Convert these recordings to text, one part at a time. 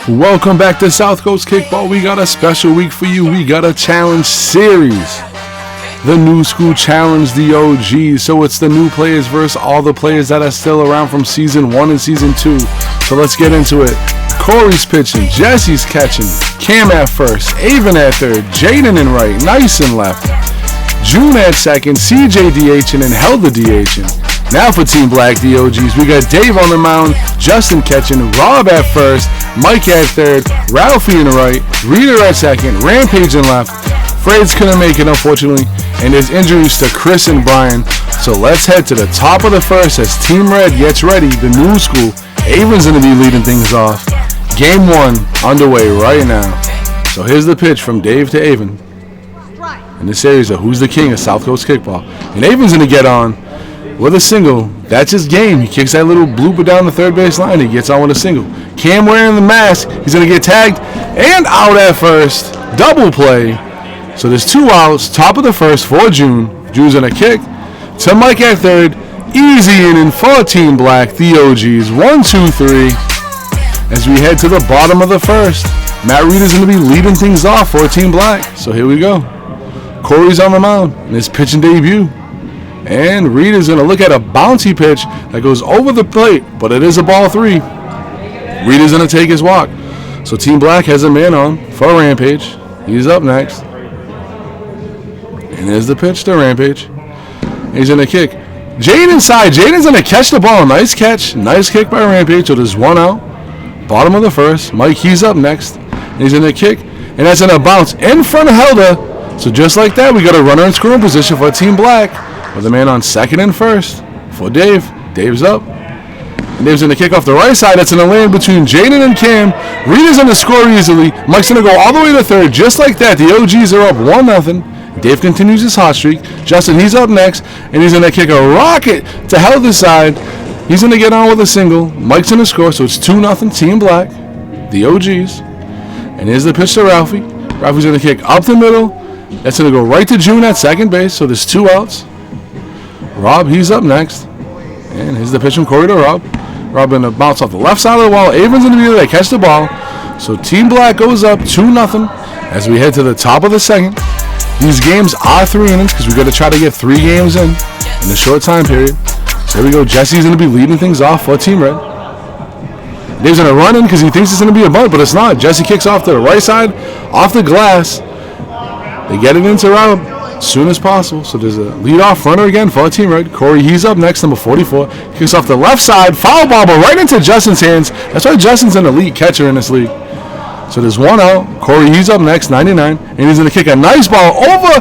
Welcome back to SouthCoast Kickball. We got a special week for you. We got a challenge series. The new school challenge, the OGs. So it's the new players versus all the players that are still around from season 1 and season 2. So let's get into it. Corey's pitching, Jesse's catching, Cam at first, Avon at third, Jaidyn in right, Nice in left, June at second, CJ DHing and Helda DHing. Now for Team Black, the OGs, we got Dave on the mound, Justin catching, Rob at first, Mike at third, Ralphie in right, Reader at second, Rampage in left. Frades couldn't make it, unfortunately, and there's injuries to Chris and Brian. So let's head to the top of the first as Team Red gets ready, the new school. Avon's going to be leading things off. Game 1 underway right now. So here's the pitch from Dave to Avon in the series of Who's the King of SouthCoast Kickball. And Avon's going to get on with a single. That's his game. He kicks that little blooper down the third base line. He gets on with a single. Cam wearing the mask. He's going to get tagged and out at first. Double play. So there's 2 outs. Top of the first for June. June's going to kick to Mike at third. Easy inning for Team Black, the OGs. 1, 2, 3. As we head to the bottom of the first, Matt Reeder's going to be leading things off for Team Black. So here we go. Corey's on the mound in his pitching debut. And Reeder's going to look at a bouncy pitch that goes over the plate, but it is a ball 3. Reeder's going to take his walk. So Team Black has a man on for Rampage. He's up next. And there's the pitch to Rampage. He's going to kick. Jaidyn inside. Jaidyn's going to catch the ball. Nice catch. Nice kick by Rampage. So there's 1 out. Bottom of the first. Mike, he's up next. And he's going to kick. And that's going to bounce in front of Helda. So just like that, we got a runner in scoring position for Team Black. With a man on second and first for Dave. Dave's up. And Dave's going to kick off the right side. That's going to land between Jaidyn and Cam. Reeder's going to score easily. Mike's going to go all the way to third. Just like that, the OGs are up 1-0. Dave continues his hot streak. Justin, he's up next. And he's going to kick a rocket to Helda's side. He's going to get on with a single. Mike's going to score, so it's 2-0 Team Black, the OGs. And here's the pitch to Ralphie. Ralphie's going to kick up the middle. That's going to go right to June at second base, so there's 2 outs. Rob, he's up next. And here's the pitch from Corey to Rob. Rob going to bounce off the left side of the wall. Avon's going to be there to catch the ball. So Team Black goes up 2-0 as we head to the top of the second. These games are 3 innings because we've got to try to get 3 games in a short time period. So here we go. Jesse's going to be leading things off for Team Red. Dave's going to run in because he thinks it's going to be a bunt, but it's not. Jesse kicks off to the right side, off the glass. They get it into Rob as soon as possible. So there's a leadoff runner again for Team Red. Corey, he's up next, number 44. Kicks off the left side, foul ball, but right into Justin's hands. That's why Justin's an elite catcher in this league. So there's 1 out. Corey, he's up next, 99. And he's going to kick a nice ball over.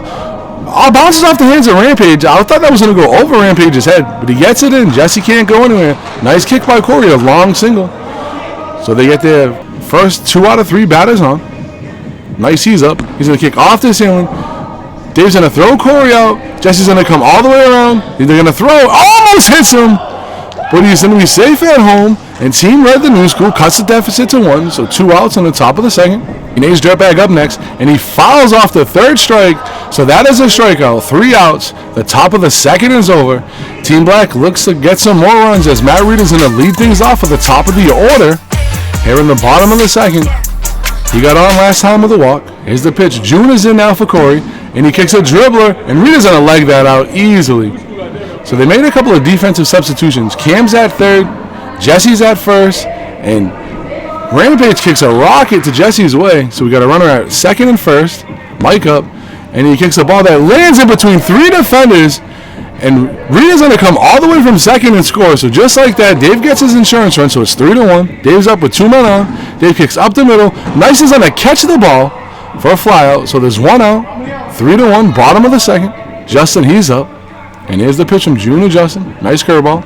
Bounces off the hands of Rampage. I thought that was going to go over Rampage's head, but he gets it in. Jesse can't go anywhere. Nice kick by Corey, a long single. So they get their first 2 out of 3 batters on. Nice, he's up. He's going to kick off the ceiling. Dave's going to throw Corey out. Jesse's going to come all the way around. They're going to throw. Almost hits him. But he's going to be safe at home. And Team Red, the new school, cuts the deficit to 1. So 2 outs on the top of the second. Teeanage Dirtbag up next. And he fouls off the third strike. So that is a strikeout. 3 outs. The top of the second is over. Team Black looks to get some more runs as Matt Reeder's going to lead things off at the top of the order. Here in the bottom of the second. He got on last time with a walk. Here's the pitch. June is in now for Corey. And he kicks a dribbler. And Reeder's going to leg that out easily. So they made a couple of defensive substitutions. Cam's at third. Jesse's at first. And Rampage kicks a rocket to Jesse's way. So we got a runner at second and first. Mike up. And he kicks a ball that lands in between 3 defenders. And Reeder's going to come all the way from second and score. So just like that, Dave gets his insurance run. So it's 3-1. Dave's up with 2 men on. Dave kicks up the middle. Nice is going to catch the ball for a flyout. So there's 1 out. 3-1. Bottom of the second. Justin, he's up. And here's the pitch from June to Justin. Nice curveball.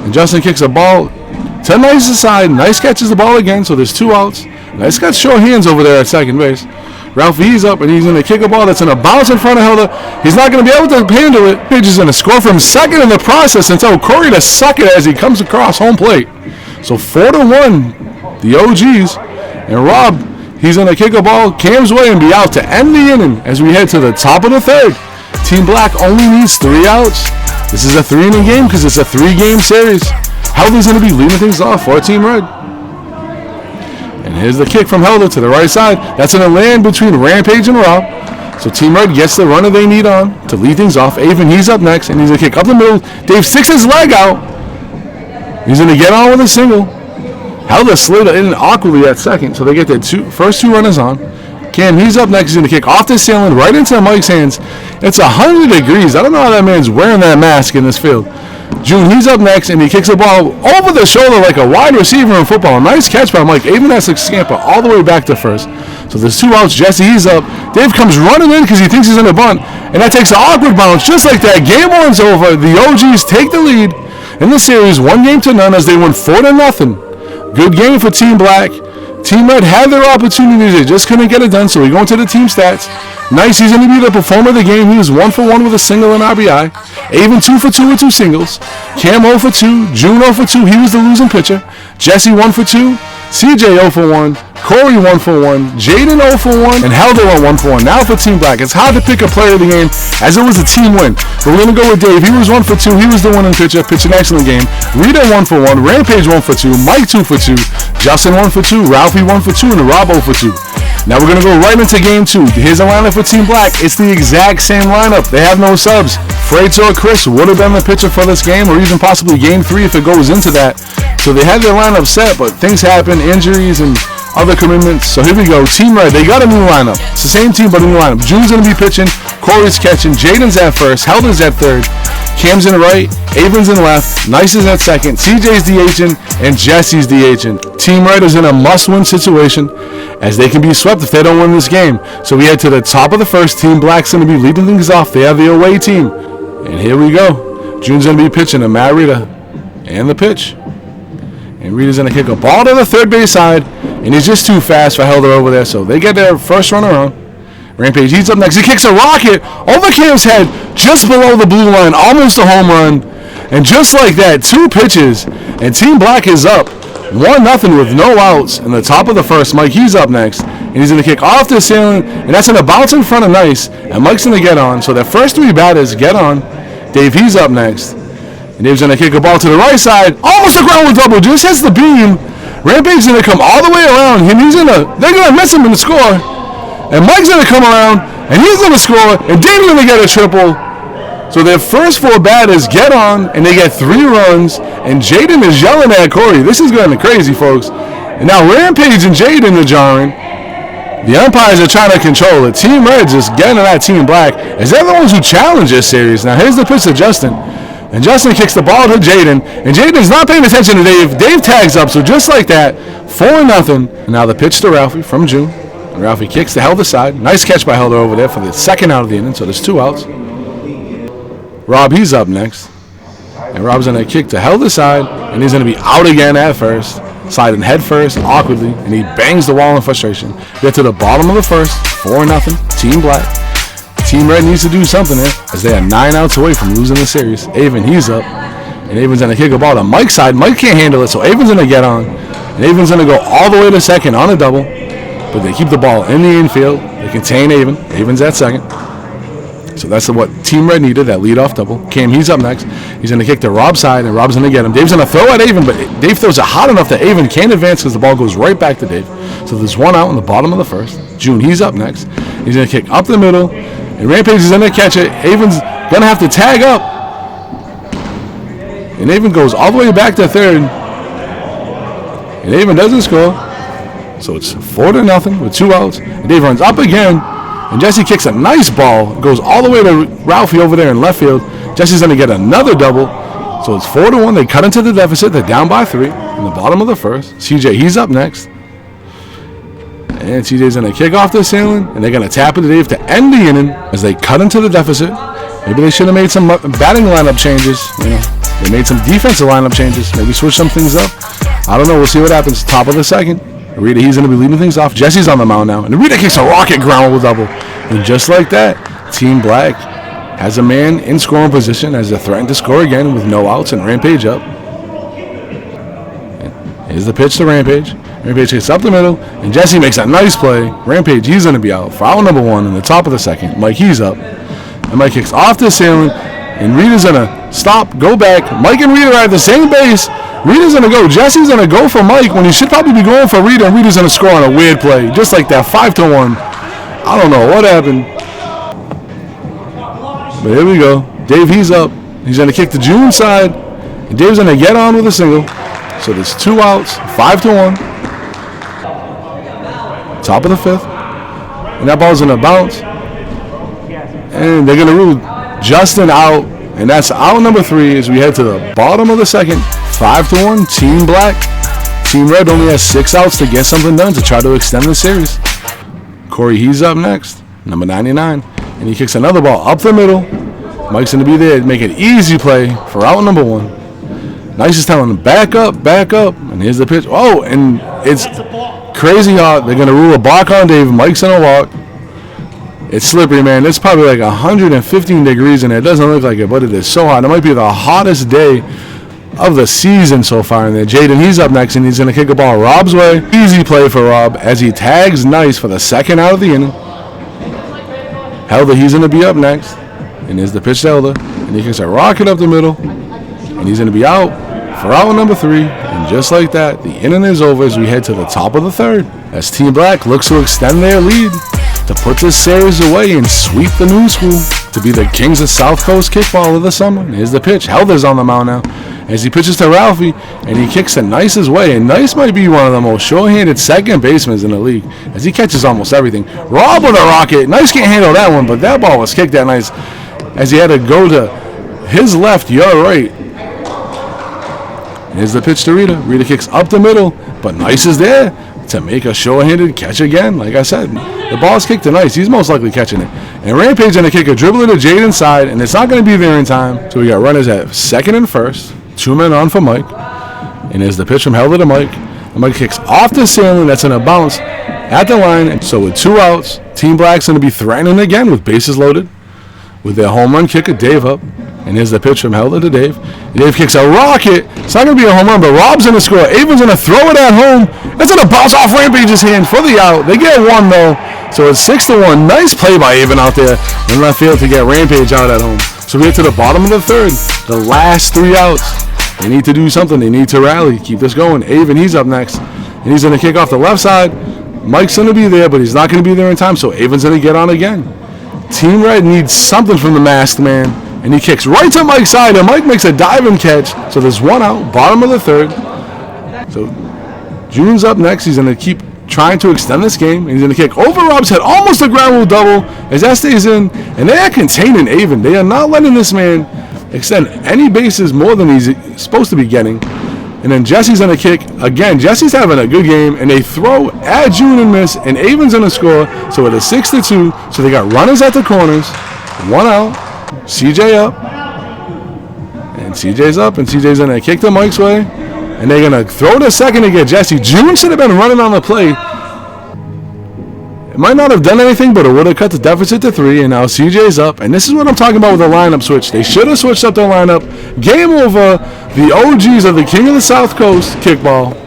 And Justin kicks a ball to Nice's side. Nice catches the ball again. So there's 2 outs. Nice got short hands over there at second base. Ralphie, he's up, and he's going to kick a ball that's going to bounce in front of Helda. He's not going to be able to handle it. Page is going to score from second in the process and tell Corey to suck it as he comes across home plate. So 4-1, the OGs. And Rob, he's going to kick a ball Cam's way and be out to end the inning as we head to the top of the third. Team Black only needs 3 outs. This is a 3-inning game because it's a 3-game series. Helda's going to be leading things off for Team Red. And here's the kick from Helder to the right side. That's in a land between Rampage and Rob. So Team Red gets the runner they need on to lead things off. Avon, he's up next, and he's going to kick up the middle. Dave sticks his leg out. He's going to get on with a single. Helder slid in awkwardly at second, so they get their first two runners on. Cam, he's up next. He's going to kick off the ceiling right into Mike's hands. It's 100 degrees. I don't know how that man's wearing that mask in this field. June, he's up next, and he kicks the ball over the shoulder like a wide receiver in football. A nice catch by Mike. Avon has to scamper all the way back to first. So there's 2 outs. Jesse, he's up. Dave comes running in because he thinks he's in a bunt, and that takes an awkward bounce. Just like that, game 1's over. The OGs take the lead in the series, 1-0 as they win 4-0. Good game for Team Black. Team Red had their opportunities. They just couldn't get it done, so we go into the team stats. Nice, he's going to be the performer of the game. He was 1 for 1 with a single and RBI. Avon 2 for 2 with 2 singles. Cam 0 for 2. June 0 for 2. He was the losing pitcher. Jesse 1 for 2. CJ 0 for 1. Corey 1 for 1. Jaidyn 0 for 1. And Helder 1 for 1. Now for Team Black. It's hard to pick a player of the game as it was a team win. But we're going to go with Dave. He was 1 for 2. He was the winning pitcher. Pitched an excellent game. Rita 1 for 1. Rampage 1 for 2. Mike 2 for 2. Justin 1 for 2. Ralphie 1 for 2. And Rob 0 for 2. Now we're going to go right into game 2. Here's a lineup for Team Black. It's the exact same lineup. They have no subs. Freights or Chris would have been the pitcher for this game, or even possibly game 3 if it goes into that. So they had their lineup set, but things happen, injuries and other commitments. So here we go. Team Red, they got a new lineup. It's the same team, but a new lineup. June's going to be pitching. Corey's catching. Jaidyn's at first. Helder's at third. Cam's in right. Avon's in left. Nice is at second. CJ's DHing. And Jesse's DHing. Team Red is in a must-win situation as they can be swept if they don't win this game. So we head to the top of the first. Team Black's going to be leading things off. They have the away team. And here we go. June's going to be pitching to Matt Rita. And the pitch. And Rita's going to kick a ball to the third base side. And he's just too fast for Helder over there. So they get their first runner on. Rampage, he's up next. He kicks a rocket over Cam's head just below the blue line. Almost a home run. And just like that, 2 pitches. And Team Black is up 1-0 with no outs. In the top of the first, Mike, he's up next. And he's going to kick off the ceiling. And that's going to bounce in front of Nice. And Mike's going to get on. So the first 3 batters get on. Dave, he's up next. And Dave's going to kick a ball to the right side. Almost a ground double. Just hits the beam. Rampage's going to come all the way around. And they're going to miss him and score. And Mike's going to come around. And he's going to score. And Dave's going to get a triple. So their first 4 batters get on. And they get 3 runs. And Jaidyn is yelling at Corey. This is going crazy, folks. And now Rampage and Jaidyn are jarring. The umpires are trying to control it. Team Red's just getting at Team Black as they're the ones who challenge this series. Now here's the pitch to Justin. And Justin kicks the ball to Jaidyn. And Jaden's not paying attention to Dave. Dave tags up. So just like that, 4-0. And now the pitch to Ralphie from June. And Ralphie kicks to Helder side. Nice catch by Helder over there for the second out of the inning. So there's 2 outs. Rob, he's up next. And Rob's going to kick to Helder side. And he's going to be out again at first. Sliding head first, awkwardly. And he bangs the wall in frustration. Get to the bottom of the first. 4-0. Team Black. Team Red needs to do something there as they are 9 outs away from losing the series. Avon, he's up. And Avon's going to kick a ball to Mike's side. Mike can't handle it, so Avon's going to get on. And Avon's going to go all the way to second on a double. But they keep the ball in the infield. They contain Avon. Avon's at second. So that's what Team Red needed, that leadoff double. Cam, he's up next. He's going to kick to Rob's side, and Rob's going to get him. Dave's going to throw at Avon, but Dave throws it hot enough that Avon can't advance because the ball goes right back to Dave. So there's 1 out in the bottom of the first. June, he's up next. He's going to kick up the middle. And Rampage is going to catch it. Avon's going to have to tag up. And Avon goes all the way back to third. And Avon doesn't score. So it's 4-0 with 2 outs. And Dave runs up again. And Jesse kicks a nice ball. Goes all the way to Ralphie over there in left field. Jesse's going to get another double. So it's 4-1. They cut into the deficit. They're down by 3 in the bottom of the first. CJ, he's up next. And CJ's going to kick off the ceiling, and they're going to tap it to Dave to end the inning as they cut into the deficit. Maybe they should have made some batting lineup changes. They made some defensive lineup changes. Maybe switch some things up. I don't know. We'll see what happens. Top of the second. Rita, he's going to be leading things off. Jesse's on the mound now. And Rita kicks a rocket ground with double. And just like that, Team Black has a man in scoring position as they're threatening to score again with no outs and Rampage up. And here's the pitch to Rampage. Rampage hits up the middle, and Jesse makes a nice play. Rampage, he's going to be out. Foul number 1 in the top of the second. Mike, he's up. And Mike kicks off the ceiling, and Rita's going to stop, go back. Mike and Rita are at the same base, Rita's going to go. Jesse's going to go for Mike when he should probably be going for Rita, and Rita's going to score on a weird play. Just like that, 5-1. I don't know what happened. But here we go. Dave, he's up. He's going to kick the June side. And Dave's going to get on with a single. So there's 2 outs, 5-1. Top of the 5th. And that ball's going to bounce. And they're going to rule Justin out. And that's out number 3 as we head to the bottom of the 2nd. 5-1, Team Black. Team Red only has 6 outs to get something done to try to extend the series. Corey, he's up next, number 99. And he kicks another ball up the middle. Mike's going to be there to make an easy play for out number 1. Nice is telling him, back up. And here's the pitch. Oh, and it's crazy hot. They're going to rule a balk on Dave. Mike's going to walk. It's slippery, man. It's probably like 115 degrees in there. It doesn't look like it, but it is so hot. It might be the hottest day of the season so far in there. Jaidyn, he's up next, and he's going to kick a ball Rob's way. Easy play for Rob as he tags Nice for the 2nd out of the inning. Helder, he's going to be up next. And here's the pitch to Helder. And he kicks a rocket up the middle. And he's going to be out for out number 3. And just like that, the inning is over as we head to the top of the 3rd. As Team Black looks to extend their lead to put this series away and sweep the new school to be the kings of South Coast kickball of the summer. And here's the pitch. Helder's on the mound now as he pitches to Ralphie, and he kicks to Nice's way. And Nice might be one of the most short-handed second basemen in the league as he catches almost everything. Rob with a rocket. Nice can't handle that one, but that ball was kicked at Nice as he had to go to his left, your right. Here's the pitch to Rita. Rita kicks up the middle, but Nice is there to make a short-handed catch again. Like I said, the ball's kicked to Nice. He's most likely catching it. And Rampage going to kick a dribbler to Jaidyn's side, and it's not going to be there in time. So we got runners at 2nd and 1st. 2 men on for Mike. And there's the pitch from Helder to Mike. And Mike kicks off the ceiling. That's going to bounce at the line. And so with 2 outs, Team Black's going to be threatening again with bases loaded with their home run kicker, Dave, up. And here's the pitch from Helder to Dave. Dave kicks a rocket. It's not going to be a home run, but Rob's going to score. Avon's going to throw it at home. It's going to bounce off Rampage's hand for the out. They get 1, though. So it's 6-1. Nice play by Avon out there in left field to get Rampage out at home. So we get to the bottom of the 3rd. The last 3 outs. They need to do something. They need to rally. Keep this going. Avon, he's up next. And he's going to kick off the left side. Mike's going to be there, but he's not going to be there in time. So Avon's going to get on again. Team Red needs something from the masked man. And he kicks right to Mike's side, and Mike makes a diving catch. So there's 1 out, bottom of the 3rd. So June's up next. He's going to keep trying to extend this game. And he's going to kick over Rob's head, almost a ground rule double, as that stays in. And they are containing Avon. They are not letting this man extend any bases more than he's supposed to be getting. And then Jesse's going to kick. Again, Jesse's having a good game, and they throw at June and miss, and Avon's going to score. So it is 6-2. So they got runners at the corners, 1 out. CJ up, and CJ's up, and CJ's going to kick to Mike's way, and they're going to throw to second to get Jesse. June should have been running on the play. It might not have done anything, but it would have cut the deficit to 3, and now CJ's up, and this is what I'm talking about with the lineup switch. They should have switched up their lineup. Game over. The OGs of the King of the South Coast kickball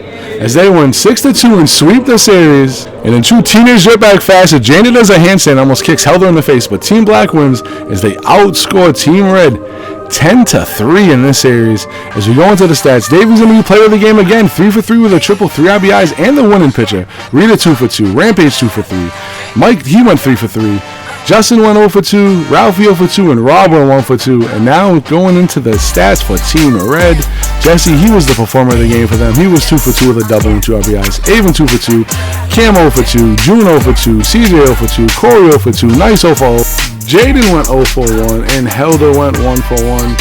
as they win 6-2 and sweep the series. And in true Teeanage Dirtbag fashion, Jaidyn does a handstand, almost kicks Helder in the face, but Team Black wins as they outscore Team Red 10-3 in this series. As we go into the stats, Davies going to be player of the game again, 3 for 3 with a triple, 3 RBIs, and the winning pitcher. Rita 2 for 2, Rampage 2 for 3, Mike, he went 3 for 3. Justin went 0 for 2, Ralphie 0 for 2, and Rob went 1 for 2. And now going into the stats for Team Red, Jesse, he was the performer of the game for them. He was 2 for 2 with a double and 2 RBIs. Avon 2 for 2, Cam 0 for 2, June 0 for 2, CJ 0 for 2, Corey 0 for 2, Nice 0 for 0. Jaidyn went 0 for 1, and Helder went 1 for 1.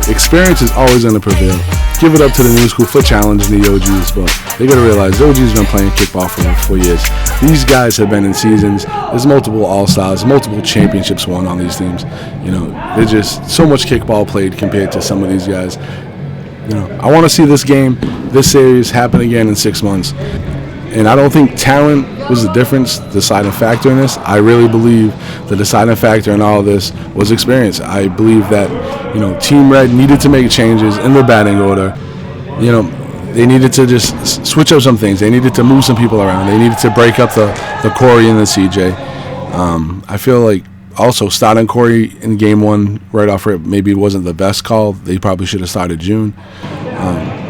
Experience is always going to prevail. Give it up to the new school for challenging the OGs, but they got to realize the OGs been playing kickball for 4 years. These guys have been in seasons. There's multiple All-Stars, multiple championships won on these teams. There's just so much kickball played compared to some of these guys. I want to see this game, this series happen again in 6 months. And I don't think talent was the difference, deciding factor in this. I really believe the deciding factor in all of this was experience. I believe that, Team Red needed to make changes in the batting order. They needed to just switch up some things. They needed to move some people around. They needed to break up the Corey and the CJ. I feel like also starting Corey in game 1 right off rip maybe wasn't the best call. They probably should have started June.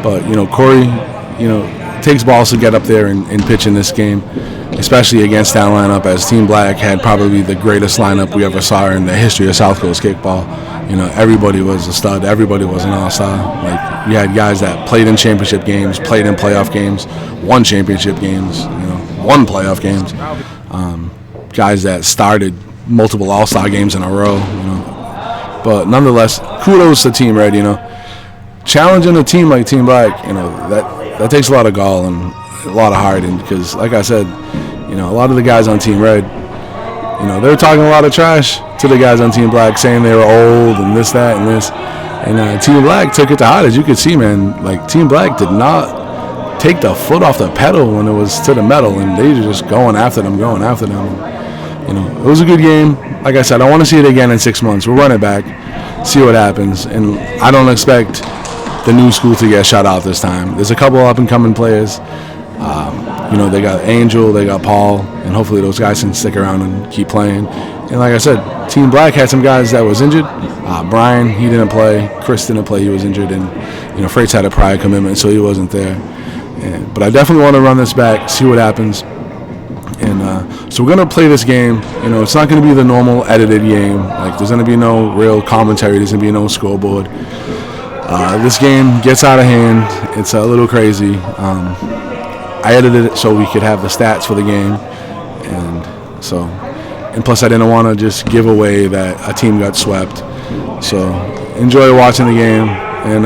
But, you know, Corey, you know, takes balls to get up there and pitch in this game, especially against that lineup, as Team Black had probably the greatest lineup we ever saw in the history of South Coast kickball. You know, everybody was a stud. Everybody was an all-star. Like, you had guys that played in championship games, played in playoff games, won championship games, you know, won playoff games. Guys that started multiple all-star games in a row, you know. But nonetheless, kudos to Team Red, you know. Challenging a team like Team Black, you know, that takes a lot of gall and a lot of heart, and because, like I said, you know, a lot of the guys on Team Red, you know, they were talking a lot of trash to the guys on Team Black, saying they were old and this, that, and this. And Team Black took it to heart, as you could see, man. Like, Team Black did not take the foot off the pedal when it was to the metal, and they were just going after them. You know, it was a good game. Like I said, I want to see it again in 6 months. We'll run it back, see what happens, and I don't expect the new Skool to get shut out this time. There's a couple up-and-coming players. You know, they got Angel, they got Paul, and hopefully those guys can stick around and keep playing. And like I said, Team Black had some guys that was injured. Brian, he didn't play. Chris didn't play, he was injured. And, you know, Freight's had a prior commitment, so he wasn't there. But I definitely want to run this back, see what happens. And so we're going to play this game. You know, it's not going to be the normal edited game. Like, there's going to be no real commentary. There's going to be no scoreboard. This game gets out of hand. It's a little crazy. I edited it so we could have the stats for the game, and plus I didn't want to just give away that a team got swept. So enjoy watching the game, and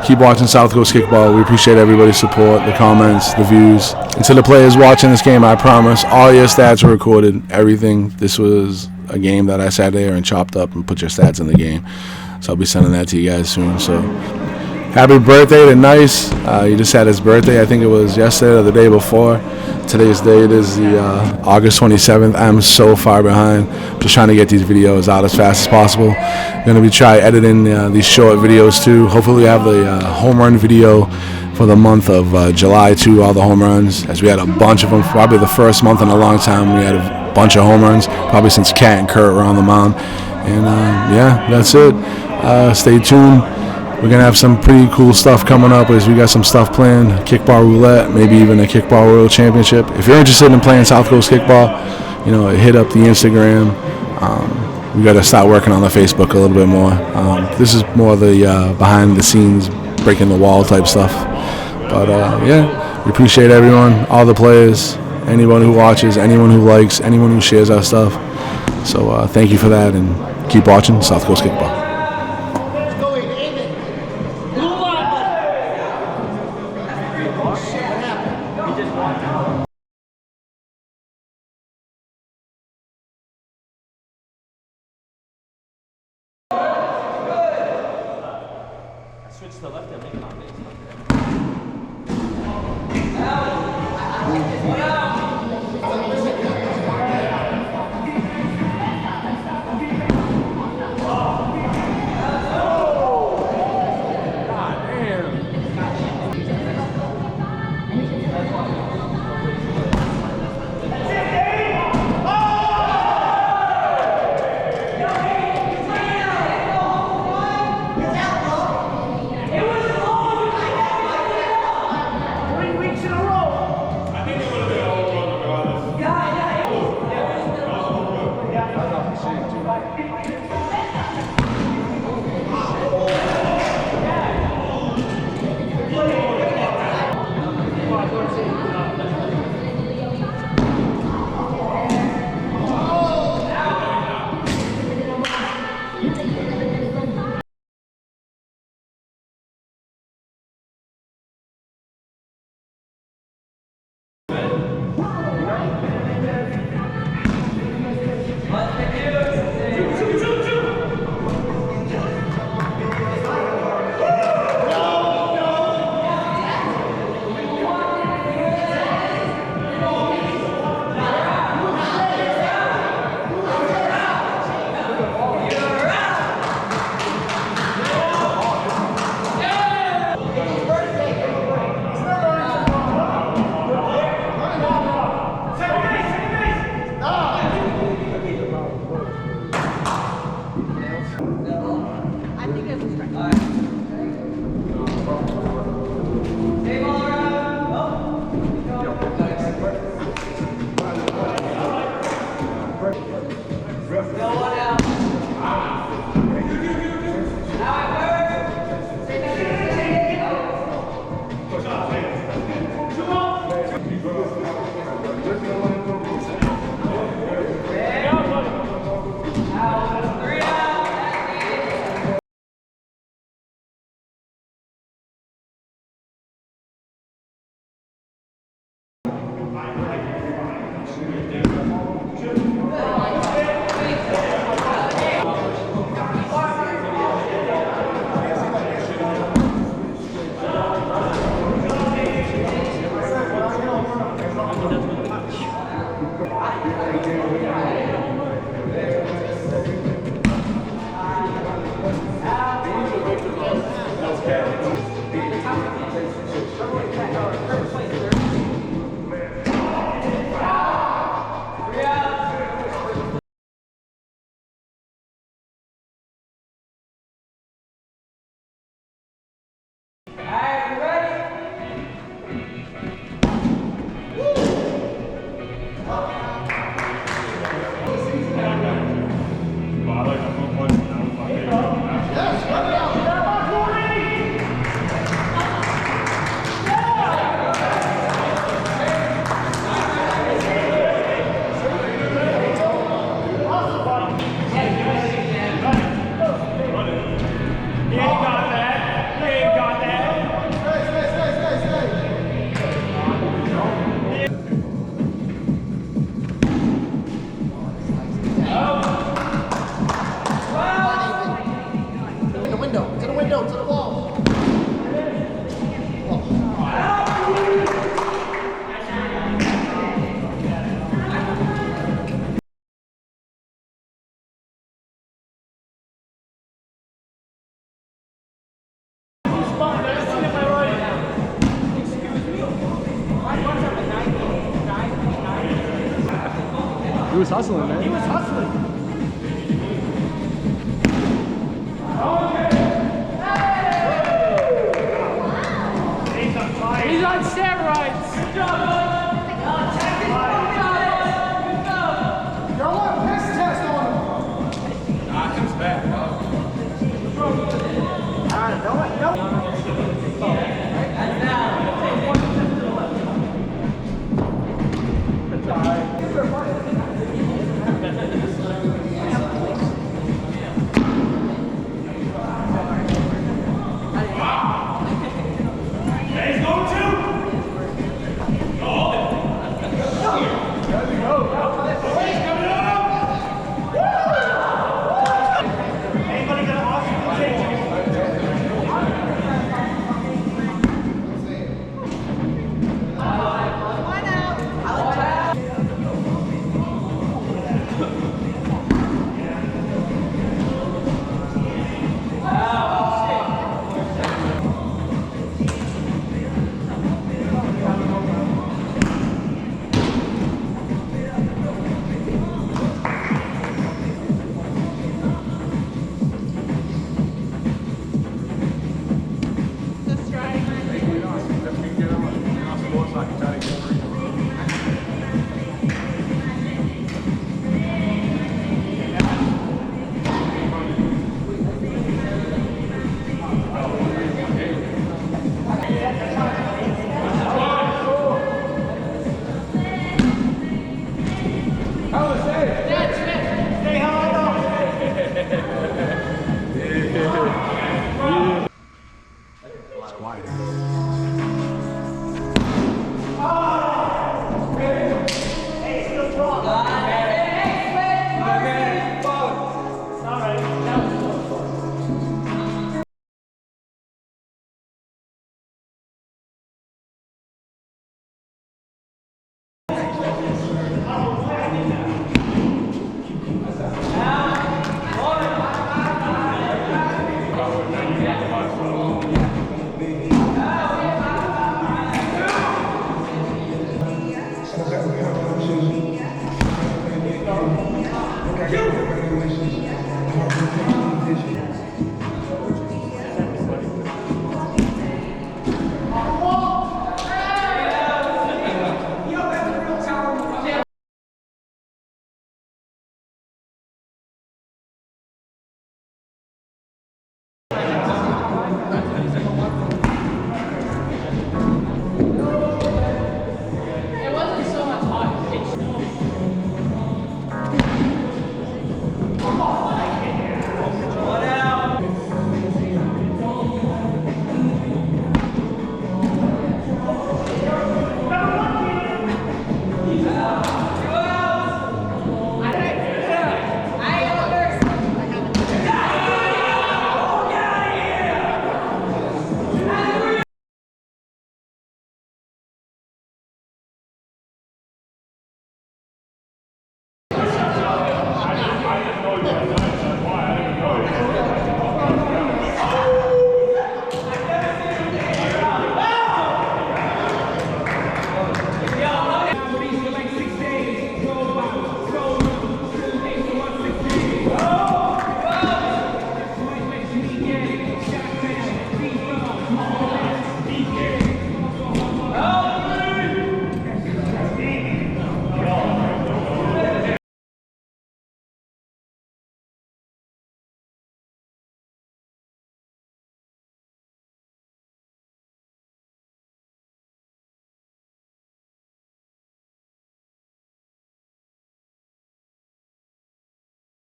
keep watching South Coast Kickball. We appreciate everybody's support, the comments, the views. And to the players watching this game, I promise all your stats are recorded, everything. This was a game that I sat there and chopped up and put your stats in the game. So I'll be sending that to you guys soon. So happy birthday to Nice. He just had his birthday. I think it was yesterday or the day before. Today's date is the August 27th. I'm so far behind. Just trying to get these videos out as fast as possible. Going to be editing these short videos too. Hopefully we have the home run video for the month of July too, all the home runs, as we had a bunch of them. Probably the first month in a long time we had a bunch of home runs, probably since Cat and Kurt were on the mound. And yeah, that's it. Stay tuned. We're going to have some pretty cool stuff coming up, as we got some stuff planned. Kickball roulette, maybe even a Kickball World Championship. If you're interested in playing South Coast Kickball, you know, hit up the Instagram. We got to start working on the Facebook a little bit more. This is more the behind the scenes, breaking the wall type stuff. But yeah, we appreciate everyone, all the players, anyone who watches, anyone who likes, anyone who shares our stuff. So thank you for that, and keep watching South Coast Kickball. Switch to the left and make it on base. He was hustling, man. He was hustling.